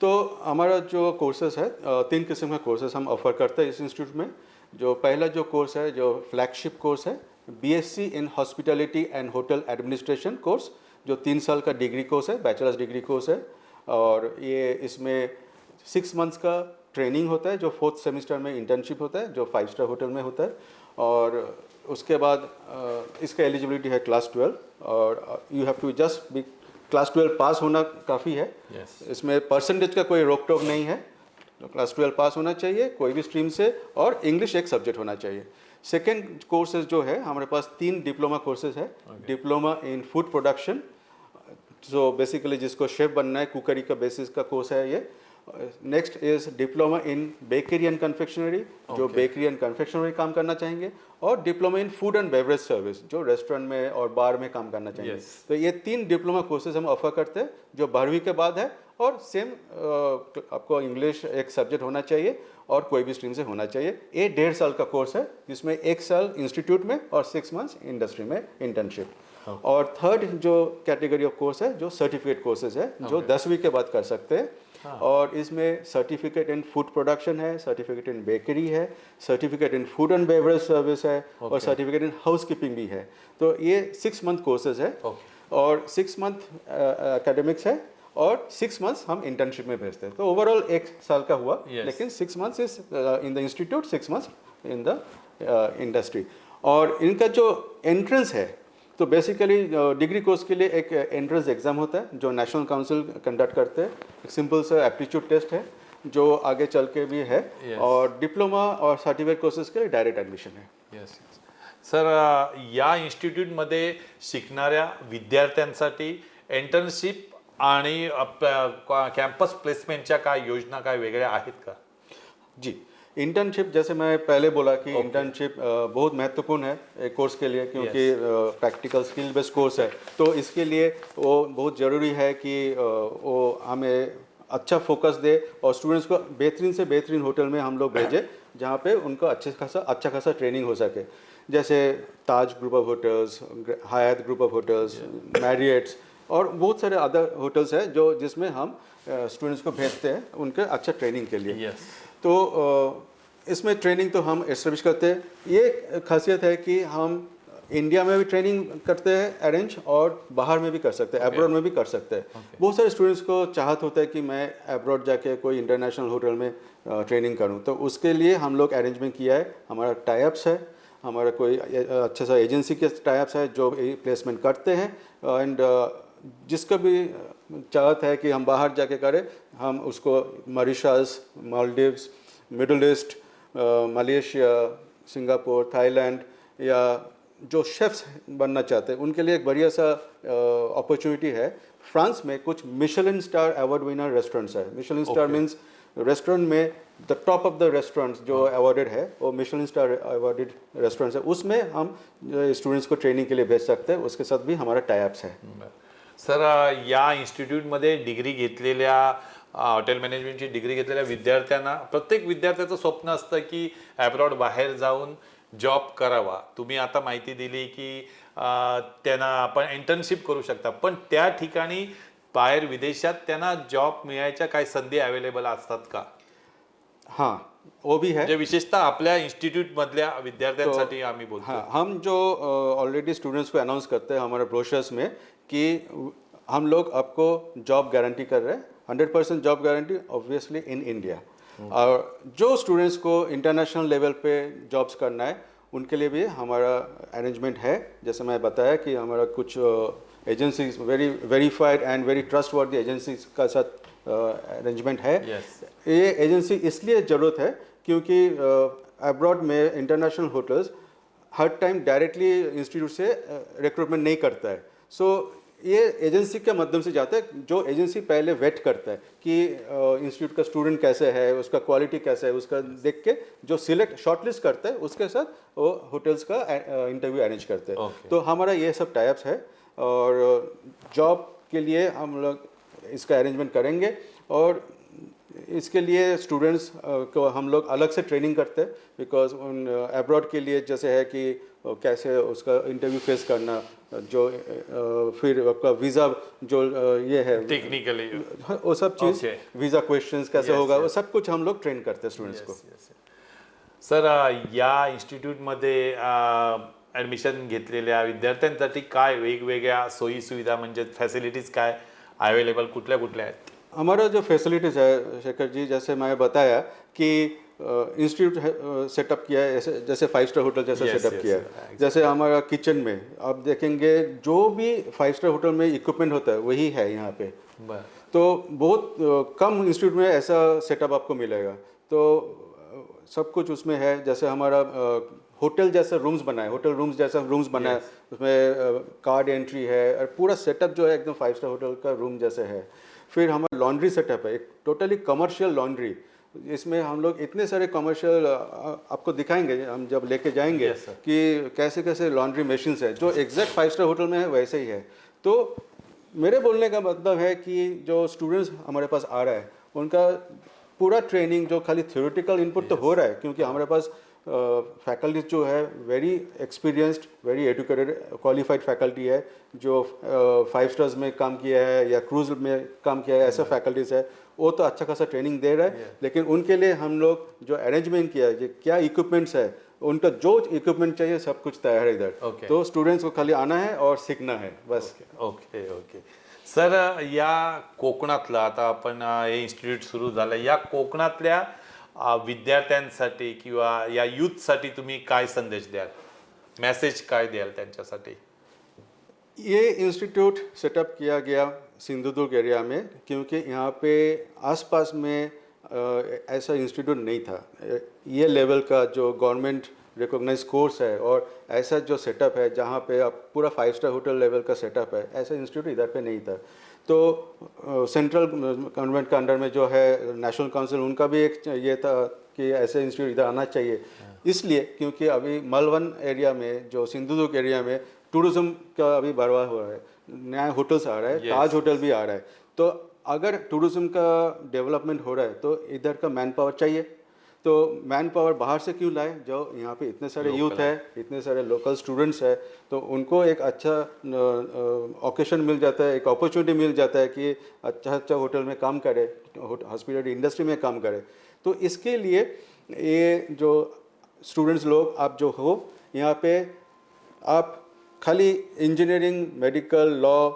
तो हमारा जो कोर्सेस है 3 किस्म का कोर्सेस हम ऑफर करते हैं इस इंस्टीट्यूट में। जो पहला जो कोर्स है, जो फ्लैगशिप कोर्स है, BSc in hospitality and hotel administration course, जो 3 साल का डिग्री कोर्स है, बैचलर्स डिग्री कोर्स है। और ये इसमें 6 मंथ्स का ट्रेनिंग होता है, जो 4th सेमेस्टर में इंटर्नशिप होता है, जो 5 स्टार होटल में होता है। और उसके बाद इसका एलिजिबिलिटी है क्लास 12 और you have to just be class 12 pass होना काफ़ी है। इसमें परसेंटेज का कोई रोक टोक नहीं है, तो क्लास 12 पास होना चाहिए कोई भी स्ट्रीम से, और इंग्लिश एक सब्जेक्ट होना चाहिए। सेकेंड कोर्सेज जो है हमारे पास 3 डिप्लोमा कोर्सेज है। डिप्लोमा इन फूड प्रोडक्शन, जो बेसिकली जिसको शेफ बनना है, कुकरी का बेसिस का कोर्स है ये। Next is diploma in bakery and confectionery, जो बेकरी एंड कन्फेक्शनरी काम करना चाहेंगे। और diploma in food and beverage service, जो रेस्टोरेंट में और बार में काम करना चाहिए। तो ये 3 डिप्लोमा कोर्सेज हम ऑफर करते हैं, जो 12वीं के बाद है। और सेम आपको इंग्लिश एक सब्जेक्ट होना चाहिए और कोई भी स्ट्रीम से होना चाहिए। ये 1.5 साल का कोर्स है, जिसमें 1 साल इंस्टीट्यूट में और 6 मंथ्स इंडस्ट्री में इंटर्नशिप। और थर्ड जो कैटेगरी ऑफ कोर्स है, जो सर्टिफिकेट कोर्सेज है, जो 10वीं के बाद कर सकते हैं। और इसमें सर्टिफिकेट इन फूड प्रोडक्शन है, सर्टिफिकेट इन बेकरी है, certificate in food and beverage service है, और सर्टिफिकेट इन हाउसकीपिंग भी है। तो ये 6 मंथ कोर्सेज है और 6 मंथ एकेडमिक्स है और 6 मंथ्स हम इंटर्नशिप में भेजते हैं। तो ओवरऑल 1 साल का हुआ, लेकिन 6 months is in the institute, 6 months in the industry. और इनका जो एंट्रेंस है, तो बेसिकली डिग्री कोर्स के लिए एक एंट्रेंस एग्ज़ाम होता है, जो नेशनल काउंसिल कंडक्ट करते हैं। एक सिंपल सा एप्टीट्यूड टेस्ट है, जो आगे चल के भी है। और डिप्लोमा और सर्टिफिकेट कोर्सेज के लिए डायरेक्ट एडमिशन है। सर, या इन्स्टिट्यूटमध्ये शिकणाऱ्या विद्यार्थ्यांसाठी इंटर्नशिप आणि कॅम्पस प्लेसमेंटच्या काय योजना काय वेगळ्या आहेत का? जी, इंटर्नशिप जैसे मैं पहले बोला कि इंटर्नशिप बहुत महत्वपूर्ण है एक कोर्स के लिए, क्योंकि प्रैक्टिकल स्किल बेस्ड कोर्स है। तो इसके लिए वो बहुत ज़रूरी है कि वो हमें अच्छा फोकस दे और स्टूडेंट्स को बेहतरीन से बेहतरीन होटल में हम लोग भेजें, जहाँ पे उनको अच्छा खासा ट्रेनिंग हो सके। जैसे Taj group of hotels, Hyatt group of hotels, Marriotts और बहुत सारे अदर होटल्स हैं जो जिसमें हम स्टूडेंट्स को भेजते हैं उनके अच्छा ट्रेनिंग के लिए। तो इसमें ट्रेनिंग तो हम एस्टेब्लिश करते हैं। ये खासियत है कि हम इंडिया में भी ट्रेनिंग करते हैं अरेंज, और बाहर में भी कर सकते हैं, अब्रॉड में भी कर सकते हैं। बहुत सारे स्टूडेंट्स को चाहत होता है कि मैं अब्रॉड जाके कोई इंटरनेशनल होटल में ट्रेनिंग करूं, तो उसके लिए हम लोग अरेंजमेंट किया है। हमारा टाइप्स है, हमारा कोई अच्छा सा एजेंसी के टाइप्स है जो प्लेसमेंट करते हैं। एंड जिसका भी चाहत है कि हम बाहर जाके करें, हम उसको Mauritius, Maldives, middle east, Malaysia, Singapore, Thailand, या जो शेफ्स बनना चाहते हैं उनके लिए एक बढ़िया सा अपॉर्चुनिटी है। फ्रांस में कुछ Michelin star award winner restaurants है। मिशेलिन स्टार मीन्स रेस्टोरेंट में the top of the restaurants जो अवार्डेड है, वो मिशेलिन स्टार अवार्डेड रेस्टोरेंट्स है। उसमें हम स्टूडेंट्स को ट्रेनिंग के लिए भेज सकते हैं, उसके साथ भी हमारा टाइप्स है। सर, या इन्स्टिट्यूटमध्ये डिग्री घेतलेल्या हॉटेल मॅनेजमेंटची डिग्री घेतलेल्या विद्यार्थ्यांना, प्रत्येक विद्यार्थ्याचं स्वप्न असतं की ॲब्रॉड बाहेर जाऊन जॉब करावा। तुम्ही आता माहिती दिली की त्यांना आपण इंटर्नशिप करू शकता, पण त्या ठिकाणी बाहेर विदेशात त्यांना जॉब मिळायच्या काही संधी अवेलेबल असतात का? हाँ, वो भी है, जे विशेषतः आपल्या इंस्टिट्यूट मधल्या विद्यार्थ्यांसाठी आम्ही बोलतो। हाँ, हम जो ऑलरेडी स्टूडेंट्स को अनाउंस करते हैं हमारे ब्रोशर्स में कि हम लोग आपको जॉब गारंटी कर रहे हैं, 100% job guarantee obviously in India. और जो स्टूडेंट्स को इंटरनेशनल लेवल पे जॉब्स करना है, उनके लिए भी हमारा अरेंजमेंट है। जैसे मैं बताया कि हमारा कुछ agencies very verified and very trustworthy agencies का साथ अरेंजमेंट है। Yes. ये एजेंसी इसलिए ज़रूरत है क्योंकि अब्रॉड में इंटरनेशनल होटल्स हर टाइम डायरेक्टली इंस्टीट्यूट से रिक्रूटमेंट नहीं करता है। सो ये एजेंसी के माध्यम से जाता है, जो एजेंसी पहले वेट करता है कि इंस्टीट्यूट का स्टूडेंट कैसे है, उसका क्वालिटी कैसा है, उसका देख के जो सिलेक्ट शॉर्टलिस्ट करता है उसके साथ वो होटल्स का इंटरव्यू अरेंज करते हैं। Okay. तो हमारा ये सब टाइप्स है और जॉब के लिए हम लोग इसका अरेंजमेंट करेंगे और इसके लिए स्टूडेंट्स को हम लोग अलग से ट्रेनिंग करते हैं, बिकॉज उन अब्रॉड के लिए जैसे है कि कैसे उसका इंटरव्यू फेस करना, जो फिर आपका वीज़ा जो ये है टेक्निकली वो सब चीज़, Okay. वीज़ा क्वेश्चंस कैसे Yes, होगा, yes. वो सब कुछ हम लोग ट्रेन करते हैं स्टूडेंट्स को। सर या इन्स्टिट्यूटमध्ये ॲडमिशन घेतलेल्या विद्यार्थ्यांसाठी काय वेगवेगळ्या सोयी सुविधा म्हणजे फॅसिलिटीज काय अवेलेबल कुठल्या कुठल्या आहेत? हमारा जो फैसिलिटीज़ है शेखर जी, जैसे मैं बताया कि इंस्टीट्यूट सेटअप किया है, जैसे 5 स्टार होटल जैसा Yes, सेटअप yes, किया है। exactly. जैसे हमारा किचन में आप देखेंगे जो भी 5 स्टार होटल में इक्विपमेंट होता है वही है यहाँ पे। बरं. तो बहुत कम इंस्टीट्यूट में ऐसा सेटअप आपको मिलेगा। तो सब कुछ उसमें है। जैसे हमारा होटल जैसा रूम्स बना है, होटल रूम्स जैसा रूम्स बना है, उसमें कार्ड एंट्री है और पूरा सेटअप जो है एकदम 5 स्टार होटल का रूम जैसे है। फिर हमारा लॉन्ड्री सेटअप है, एक टोटली कमर्शियल लॉन्ड्री। इसमें हम लोग इतने सारे कमर्शियल आपको दिखाएंगे हम जब लेके जाएंगे Yes, sir. कि कैसे कैसे लॉन्ड्री मशीन्स है, जो एग्जैक्ट 5 स्टार होटल में है वैसे ही है। तो मेरे बोलने का मतलब है कि जो स्टूडेंट्स हमारे पास आ रहा है उनका पूरा ट्रेनिंग जो खाली थ्योरेटिकल इनपुट तो हो रहा है, क्योंकि हमारे पास फैकल्टीज जो है very experienced, very educated, qualified faculty है, जो 5 स्टार्स में काम किया है या क्रूज में काम किया है, ऐसा फैकल्टीज है। वो तो अच्छा खासा ट्रेनिंग दे रहा है, लेकिन उनके लिए हम लोग जो अरेंजमेंट किया है, क्या इक्विपमेंट्स है, उनका जो इक्विपमेंट चाहिए सब कुछ तैयार है इधर। Okay. तो स्टूडेंट्स को खाली आना है और सीखना है बस। Okay okay. सर या कोकणातलं आता आपण हे इन्स्टिट्यूट सुरू झालं, या कोकणातल्या विद्यार्थ्यांसाठी किंवा या यूथसाठी तुम्ही काय संदेश द्याल, मेसेज काय द्याल त्यांच्यासाठी? ये इंस्टीट्यूट सेटअप किया गया सिंधुदुर्ग एरिया में, क्योंकि यहाँ पे आसपास में ऐसा इंस्टीट्यूट नहीं था। ये लेवल का जो गवर्नमेंट रिकॉग्नाइज कोर्स है और ऐसा जो सेटअप है जहाँ पे अब पूरा 5 स्टार होटल लेवल का सेटअप है, ऐसा इंस्टीट्यूट इधर पे नहीं था। तो सेंट्रल गवर्नमेंट का अंडर में जो है नेशनल काउंसिल, उनका भी एक ये था कि ऐसे इंस्टीट्यूट इधर आना चाहिए। इसलिए क्योंकि अभी मलवन एरिया में, जो सिंधुदुर्ग एरिया में टूरिज्म का अभी बढ़ावा हो रहा है, नया होटल्स आ रहा है, ताज होटल भी आ रहा है। तो अगर टूरिज्म का डेवलपमेंट हो रहा है तो इधर का मैन पावर चाहिए। तो मैन पावर बाहर से क्यों लाए, जो यहाँ पे इतने सारे यूथ है, इतने सारे लोकल स्टूडेंट्स है, तो उनको एक अच्छा ओकेशन मिल जाता है, एक अपॉर्चुनिटी मिल जाता है कि अच्छा अच्छा होटल में काम करे, हॉस्पिटलिटी इंडस्ट्री में काम करे। तो इसके लिए ये जो स्टूडेंट्स लोग आप जो हो यहाँ पे, आप खाली इंजीनियरिंग, मेडिकल, लॉ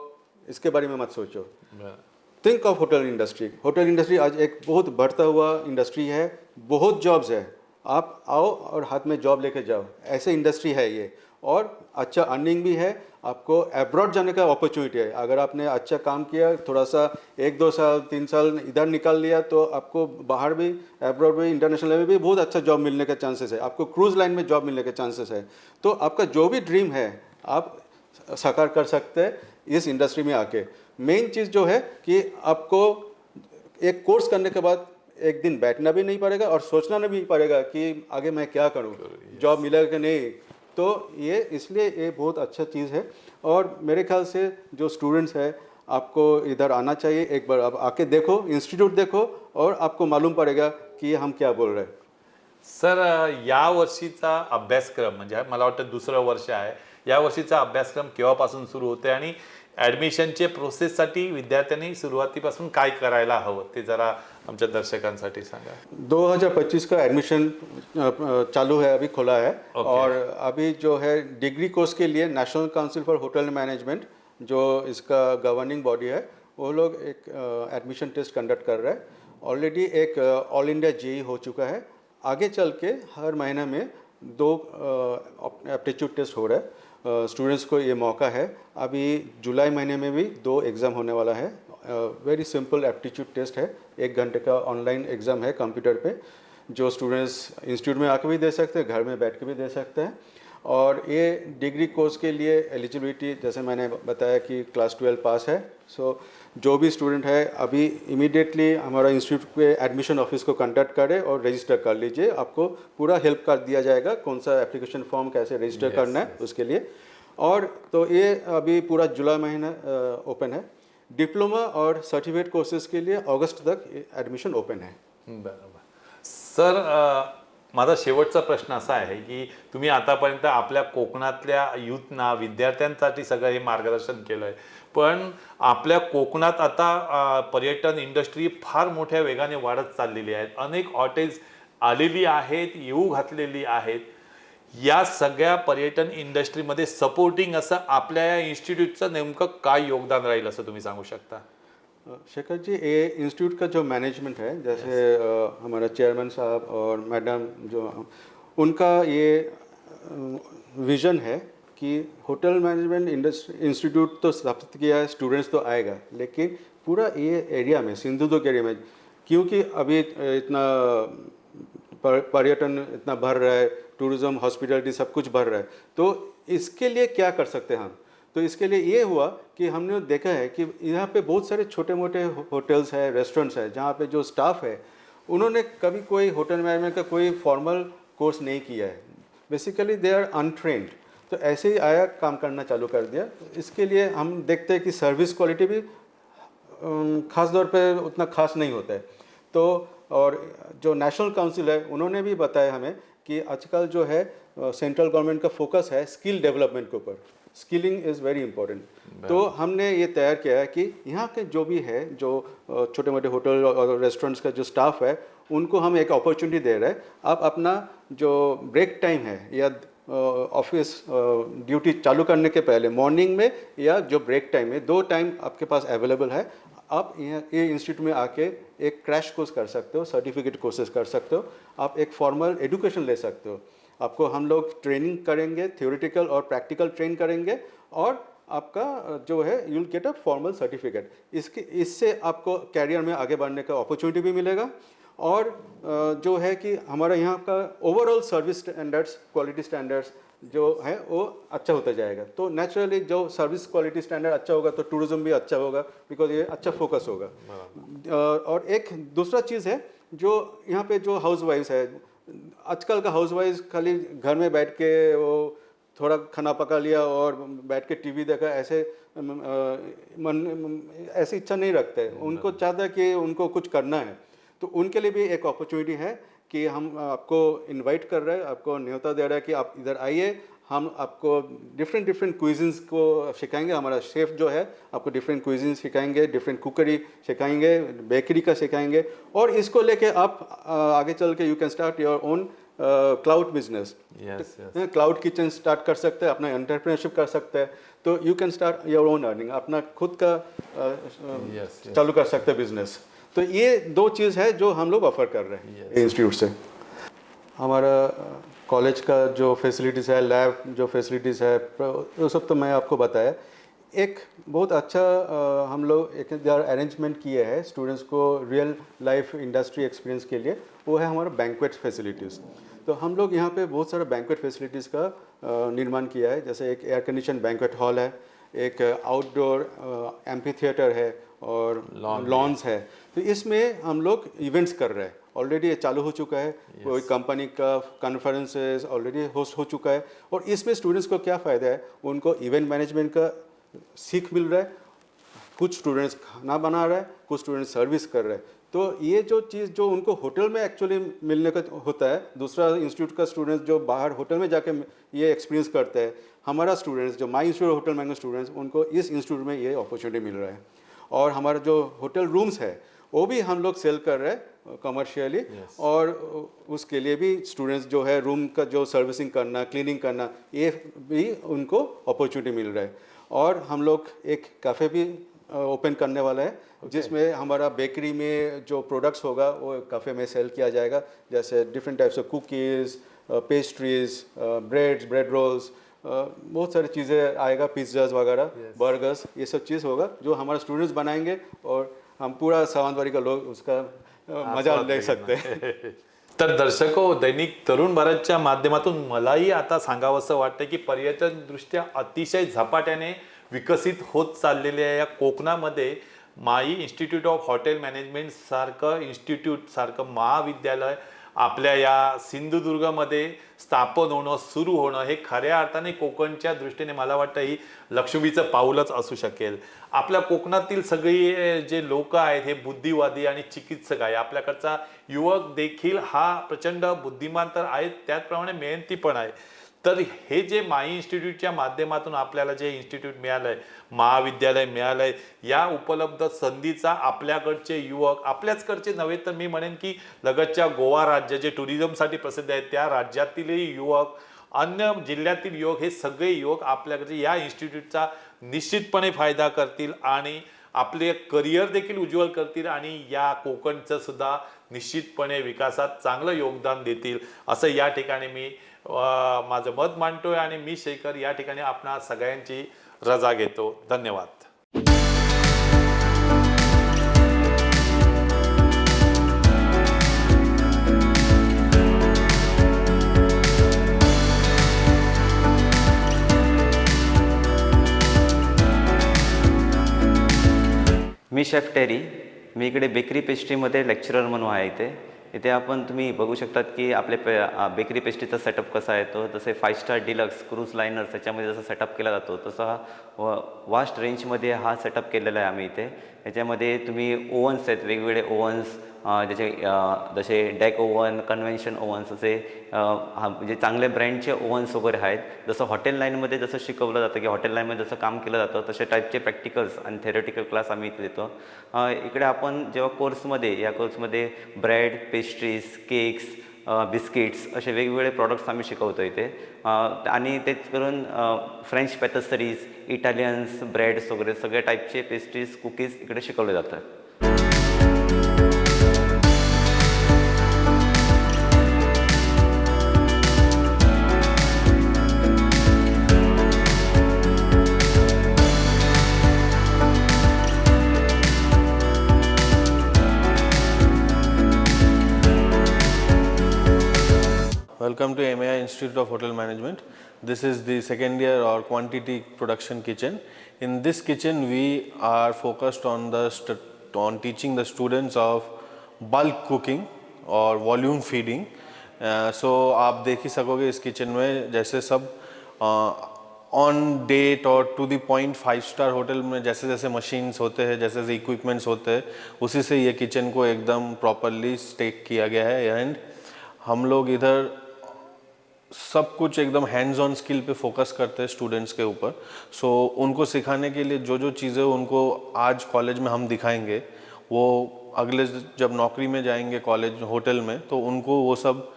इसके बारे में मत सोचो। Think of hotel industry. Hotel industry आज एक बहुत बढ़ता हुआ इंडस्ट्री है, बहुत जॉब्स है। आप आओ और हाथ में जॉब लेके जाओ, ऐसे इंडस्ट्री है ये। और अच्छा अर्निंग भी है, आपको अब्रॉड जाने का अपॉर्चुनिटी है। अगर आपने अच्छा काम किया, थोड़ा सा 1-2 साल 3 साल इधर निकाल लिया, तो आपको बाहर भी, अब्रॉड में, इंटरनेशनल लेवल भी बहुत अच्छा जॉब मिलने के चांसेस है। आपको क्रूज लाइन में जॉब मिलने के चांसेस है। तो आपका जो भी ड्रीम है आप साकार कर सकते हैं इस इंडस्ट्री में आके। मेन चीज़ जो है कि आपको एक कोर्स करने के बाद एक दिन बैठना भी नहीं पड़ेगा और सोचना नहीं पड़ेगा कि आगे मैं क्या करूं, जॉब मिलेगा कि नहीं। तो ये इसलिए ये बहुत अच्छा चीज़ है। और मेरे ख्याल से जो स्टूडेंट्स है, आपको इधर आना चाहिए। एक बार आप आके देखो, इंस्टीट्यूट देखो, और आपको मालूम पड़ेगा कि हम क्या बोल रहे हैं। सर या वर्षीचा अभ्यासक्रम, म्हणजे मला वाटतं दुसरं वर्ष आहे, या वर्षीचा अभ्यासक्रम केव्हापासून सुरू होते आणि ॲडमिशनचे प्रोसेससाठी विद्यार्थ्यांनी सुरुवातीपासून काय करायला हवं ते जरा आमच्या दर्शकांसाठी सांगा. 2025 का एडमिशन चालू है, अभी खुला है। और अभी जो है डिग्री कोर्स के लिए national Council for Hotel management, जो इसका गवर्निंग बॉडी है, वो लोग एक एडमिशन टेस्ट कंडक्ट कर रहा है। ऑलरेडी एक ऑल इंडिया जेई हो चुका है। आगे चल के हर महीने में 2 एप्टीट्यूड टेस्ट हो रहा है। स्टूडेंट्स को ये मौका है, अभी जुलाई महीने में भी 2 एग्ज़ाम होने वाला है। वेरी सिंपल एप्टीट्यूड टेस्ट है, 1 घंटे का ऑनलाइन एग्ज़ाम है कंप्यूटर पे, जो स्टूडेंट्स इंस्टीट्यूट में आके भी दे सकते हैं, घर में बैठ के भी दे सकते हैं। और ये डिग्री कोर्स के लिए एलिजिबिलिटी जैसे मैंने बताया कि क्लास 12 पास है। सो जो भी स्टूडेंट है अभी इमीडिएटली हमारा इंस्टीट्यूट के एडमिशन ऑफिस को कांटेक्ट करें और रजिस्टर कर लीजिए। आपको पूरा हेल्प कर दिया जाएगा, कौन सा एप्लीकेशन फॉर्म कैसे रजिस्टर करना है उसके लिए। और तो ये अभी पूरा जुलाई महीना ओपन है। डिप्लोमा और सर्टिफिकेट कोर्सेज के लिए अगस्त तक ॲडमिशन ओपन आहे। बरोबर सर, माझा शेवटचा प्रश्न असा आहे की तुम्ही आतापर्यंत आपल्या कोकणातल्या युथना विद्यार्थ्यांसाठी सगळं हे मार्गदर्शन केलं आहे, पण आपल्या कोकणात आता पर्यटन इंडस्ट्री फार मोठ्या वेगाने वाढत चाललेली आहे। अनेक हॉटेल्स आलेली आहेत, येऊ घातलेली आहेत। या सगळ्या पर्यटन इंडस्ट्रीमध्ये सपोर्टिंग असं आपल्या या इन्स्टिट्यूटचं नेमकं काय योगदान राहील असं तुम्ही सांगू शकता? शेखर जी, ये इंस्टीट्यूट का जो मैनेजमेंट है, जैसे हमारा चेयरमैन साहब और मैडम जो उनका ये विज़न है कि होटल मैनेजमेंट इंस्टीट्यूट तो स्थापित किया है, स्टूडेंट्स तो आएगा, लेकिन पूरा ये एरिया में, सिंधुदुर्ग एरिया में, क्योंकि अभी इतना पर्यटन इतना बढ़ रहा है, टूरिज़्म, हॉस्पिटलिटी सब कुछ बढ़ रहा है, तो इसके लिए क्या कर सकते हैं हम? तो इसके लिए ये हुआ कि हमने देखा है कि यहाँ पे बहुत सारे छोटे मोटे होटल्स हैं, रेस्टोरेंट्स हैं, जहाँ पे जो स्टाफ है उन्होंने कभी कोई होटल मैनेजमेंट का कोई फॉर्मल कोर्स नहीं किया है, बेसिकली दे आर अनट्रेंड। तो ऐसे ही आया काम करना चालू कर दिया। इसके लिए हम देखते हैं कि सर्विस क्वालिटी भी ख़ास तौर पे उतना खास नहीं होता है। तो और जो नेशनल काउंसिल है उन्होंने भी बताया हमें कि आजकल जो है सेंट्रल गवर्नमेंट का फोकस है स्किल डेवलपमेंट के ऊपर, स्किलिंग इज़ वेरी इंपॉर्टेंट। तो हमने ये तैयार किया है कि यहाँ के जो भी है, जो छोटे मोटे होटल और रेस्टोरेंट्स का जो स्टाफ है, उनको हम एक अपॉर्चुनिटी दे रहे हैं। आप अपना जो ब्रेक टाइम है या ऑफिस ड्यूटी चालू करने के पहले मॉर्निंग में या जो ब्रेक टाइम है, 2 टाइम आपके पास अवेलेबल है। आप ये इंस्टीट्यूट में आके एक क्रैश कोर्स कर सकते हो, सर्टिफिकेट कोर्सेज कर सकते हो, आप एक फॉर्मल एजुकेशन ले सकते हो। आपको हम लोग ट्रेनिंग करेंगे, थ्योरेटिकल और प्रैक्टिकल ट्रेन करेंगे, और आपका जो है you will get a formal certificate. इससे आपको कैरियर में आगे बढ़ने का अपॉर्चुनिटी भी मिलेगा। और जो है कि हमारा यहाँ का overall service standards, quality standards जो है वो अच्छा होता जाएगा। तो नेचुरली जो सर्विस क्वालिटी स्टैंडर्ड अच्छा होगा तो टूरिज्म भी अच्छा होगा, बिकॉज ये अच्छा फोकस होगा। और एक दूसरा चीज़ है जो यहाँ पे जो हाउस वाइफ्स है, आजकल का हाउस वाइफ खाली घर में बैठ के वो थोड़ा खाना पका लिया और बैठ के टीवी देखा, ऐसे ऐसी इच्छा नहीं रखते। उनको चाहता है कि उनको कुछ करना है, तो उनके लिए भी एक अपॉर्चुनिटी है कि हम आपको इनवाइट कर रहे हैं, आपको न्योता दे रहा है कि आप इधर आइए, हम आपको डिफरेंट क्विज़िन्स को सिखाएंगे। हमारा शेफ़ जो है आपको डिफरेंट क्विज़िन्स सिखाएंगे, डिफरेंट कुकरी सिखाएंगे, बेकरी का सिखाएंगे, और इसको लेके आप आगे चल के you can start your own cloud business. Cloud kitchen start कर सकते हैं, अपना एंटरप्रेन्योरशिप कर सकते हैं। तो you can start your own earning, अपना खुद का चालू कर सकते हैं बिजनेस। तो ये 2 चीज़ है जो हम लोग ऑफर कर रहे हैं इंस्टीट्यूट से। हमारा कॉलेज का जो फैसिलिटीज़ है, लैब जो फैसिलिटीज़ है, वो सब तो मैं आपको बताया। एक बहुत अच्छा हम लोग एक अरेंजमेंट किए हैं स्टूडेंट्स को रियल लाइफ इंडस्ट्री एक्सपीरियंस के लिए, वो है हमारा बैंक्वेट फैसिलिटीज़। तो हम लोग यहाँ पे बहुत सारा बैंक्वेट फैसिलिटीज़ का निर्माण किया है, जैसे एक एयर कंडीशन बैंक्वेट हॉल है, एक आउटडोर एम्फी थिएटर है और लॉन्स है। तो इसमें हम लोग इवेंट्स कर रहे हैं, ऑलरेडी ये चालू हो चुका है। कोई कंपनी का कॉन्फ्रेंसेस ऑलरेडी होस्ट हो चुका है, और इसमें स्टूडेंट्स को क्या फ़ायदा है, उनको इवेंट मैनेजमेंट का सीख मिल रहा है। कुछ स्टूडेंट्स खाना बना रहे हैं, कुछ स्टूडेंट्स सर्विस कर रहे हैं। तो ये जो चीज़ जो उनको होटल में एक्चुअली मिलने का होता है, दूसरा इंस्टीट्यूट का स्टूडेंट्स जो बाहर होटल में जाके ये एक्सपीरियंस करते हैं, हमारा स्टूडेंट्स जो माई इंस्टीट्यूट होटल मैनेजमेंट स्टूडेंट्स, उनको इस इंस्टीट्यूट में ये अपॉर्चुनिटी मिल रहा है। और हमारा जो होटल रूम्स है वो भी हम लोग सेल कर रहे हैं कमर्शियली, और उसके लिए भी स्टूडेंट्स जो है रूम का जो सर्विसिंग करना, क्लीनिंग करना, ये भी उनको अपॉर्चुनिटी मिल रहा है। और हम लोग एक कैफ़े भी ओपन करने वाला है, जिसमें हमारा बेकरी में जो प्रोडक्ट्स होगा वो कैफ़े में सेल किया जाएगा, जैसे different types of cookies, pastries, breads, bread rolls, बहुत सारी चीज़ें आएगा, पिज्ज़ाज वगैरह, बर्गर्स, ये सब चीज़ होगा जो हमारे स्टूडेंट्स बनाएंगे और हम पूरा सावंतवाड़ी का लोग उसका मजा ले सकते हैं. तर दर्शको, दैनिक तरुण भारतच्या माध्यमातून मलाही आता सांगावंसं वाटतं की पर्यटन दृष्ट्या अतिशय झपाट्याने विकसित होत चाललेल्या या कोकणामध्ये माई इन्स्टिट्यूट ऑफ हॉटेल मॅनेजमेंट सारखं इन्स्टिट्यूट, सारखं महाविद्यालय आपल्या या सिंधुदुर्गमध्ये स्थापन होणं, सुरू होणं हे खऱ्या अर्थाने कोकणच्या दृष्टीने मला वाटतं ही लक्ष्मीचं पाऊलच असू शकेल. आपल्या कोकणातील सगळी जे लोक आहेत हे बुद्धिवादी आणि चिकित्सक आहे. आपल्याकडचा युवक देखील हा प्रचंड बुद्धिमान तर आहेत, त्याचप्रमाणे मेहनती पण आहे. तर हे जे माई इन्स्टिट्यूटच्या माध्यमातून आपल्याला जे इन्स्टिट्यूट मिळालंय, महाविद्यालय मिळालंय, या उपलब्ध संधीचा आपल्याकडचे युवक, आपल्याचकडचे नव्हे तर मी म्हणेन की लगतच्या गोवा राज्य जे टुरिझमसाठी प्रसिद्ध आहे त्या राज्यातीलही युवक, अन्य जिल्ह्यातील युवक, हे सगळे युवक आपल्याकडे या इन्स्टिट्यूटचा निश्चितपणे फायदा करतील आणि आपले करिअर देखील उज्ज्वल करतील आणि या कोकणचं सुद्धा निश्चितपणे विकासात चांगलं योगदान देतील असं या ठिकाणी मी माझं मत मांडतोय आणि मी शेखर या ठिकाणी आपणा सगळ्यांची रजा घेतो. धन्यवाद. मी शेफ टेरी. मी इकडे बेकरी पेस्ट्रीमध्ये लेक्चरर म्हणून आहे इथे आपण तुम्ही बघू शकतात की आपले बेकरी पेस्ट्रीचा सेटअप कसा आहे. तो जसे 5 स्टार डिलक्स क्रूज लायनर्स याच्यामध्ये जसा सेटअप केला जातो तसा वास्ट रेंजमध्ये हा सेटअप केलेला आहे आम्ही इथे. याच्यामध्ये तुम्ही ओव्हन्स आहेत, वेगवेगळे ओव्हन्स, जसे डेक ओव्हन, कन्व्हेन्शन ओव्हन्स असे म्हणजे चांगले ब्रँडचे ओव्हन्स वगैरे आहेत. जसं हॉटेल लाईनमध्ये जसं शिकवलं जातं की हॉटेल लाईनमध्ये जसं काम केलं जातं तसे टाईपचे प्रॅक्टिकल्स आणि थेरटिकल क्लास आम्ही इथे देतो. इकडे आपण जेव्हा या कोर्समध्ये ब्रेड, पेस्ट्रीज, केक्स, बिस्किट्स असे वेगवेगळे प्रॉडक्ट्स आम्ही शिकवतो इथे. आणि तेच करून फ्रेंच पॅटिसरीज, इटालियन्स, ब्रेड्स वगैरे सगळ्या टाईपचे पेस्ट्रीज, कुकीज इकडे शिकवले जातात. Welcome to MAI Institute of Hotel Management. This is the second year or quantity production kitchen. In this kitchen we are focused on teaching the students of bulk cooking or volume feeding. So आप देख ही सकोगे इस kitchen में जैसे सब on date और to the point 5 star hotel में जैसे जैसे मशीन्स होते हैं, जैसे जैसे इक्विपमेंट्स होते हैं, उसी से ये किचन को एकदम प्रॉपरली स्टेक किया गया है. एंड हम लोग इधर सब कुछ एकदम हैंड्स ऑन स्किल पे फोकस करते हैं स्टूडेंट्स के ऊपर. सो उनको सिखाने के लिए जो जो चीज़ें उनको आज कॉलेज में हम दिखाएंगे वो अगले जब नौकरी में जाएंगे कॉलेज होटल में तो उनको वो सब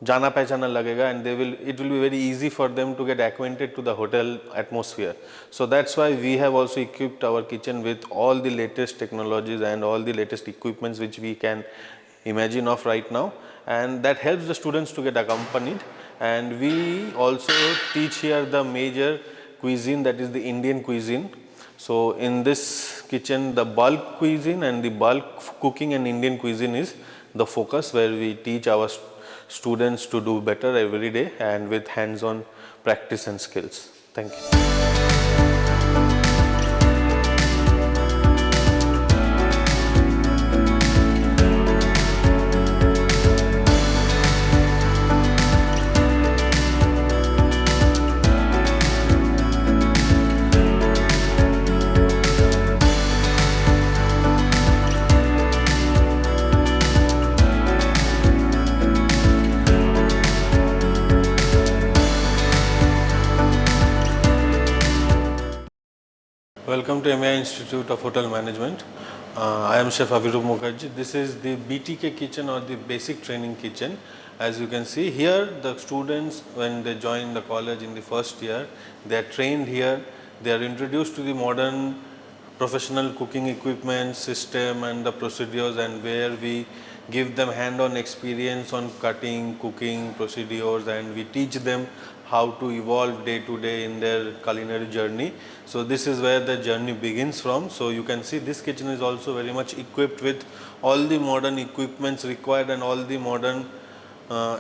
जाना पहचाना लगेगा. And it will be very easy for them to get acquainted to the hotel atmosphere. So that's why we have also equipped our kitchen with all the latest technologies and all the latest equipments which we can imagine of right now, and that helps the students to get accompanied. And we also teach here the major cuisine, that is the Indian cuisine. So in this kitchen the bulk cuisine and the bulk cooking and Indian cuisine is the focus, where we teach our students to do better every day and with hands on practice and skills. Thank you. Welcome to MAI Institute of Hotel Management. I am Chef Abhirup Mukherjee. This is the BTK kitchen or the basic training kitchen. As you can see here, the students when they join the college in the first year, they are trained here. They are introduced to the modern professional cooking equipment system and the procedures, and where we give them hand-on experience on cutting, cooking procedures, and we teach them how to evolve day to day in their culinary journey. So this is where the journey begins from. So you can see this kitchen is also very much equipped with all the modern equipments required and all the modern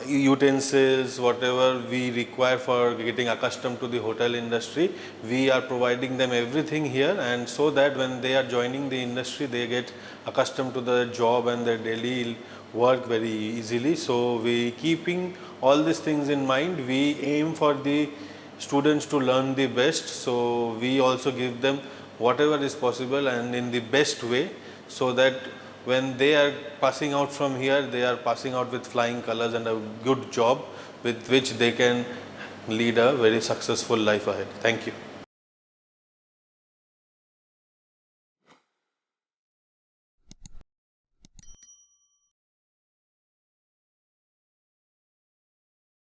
utensils, whatever we require for getting accustomed to the hotel industry. We are providing them everything here, and so that when they are joining the industry, they get accustomed to the job and their daily work very easily. So we keeping all these things in mind, we aim for the students to learn the best. So we also give them whatever is possible and in the best way, so that when they are passing out from here, they are passing out with flying colors and a good job with which they can lead a very successful life ahead. Thank you.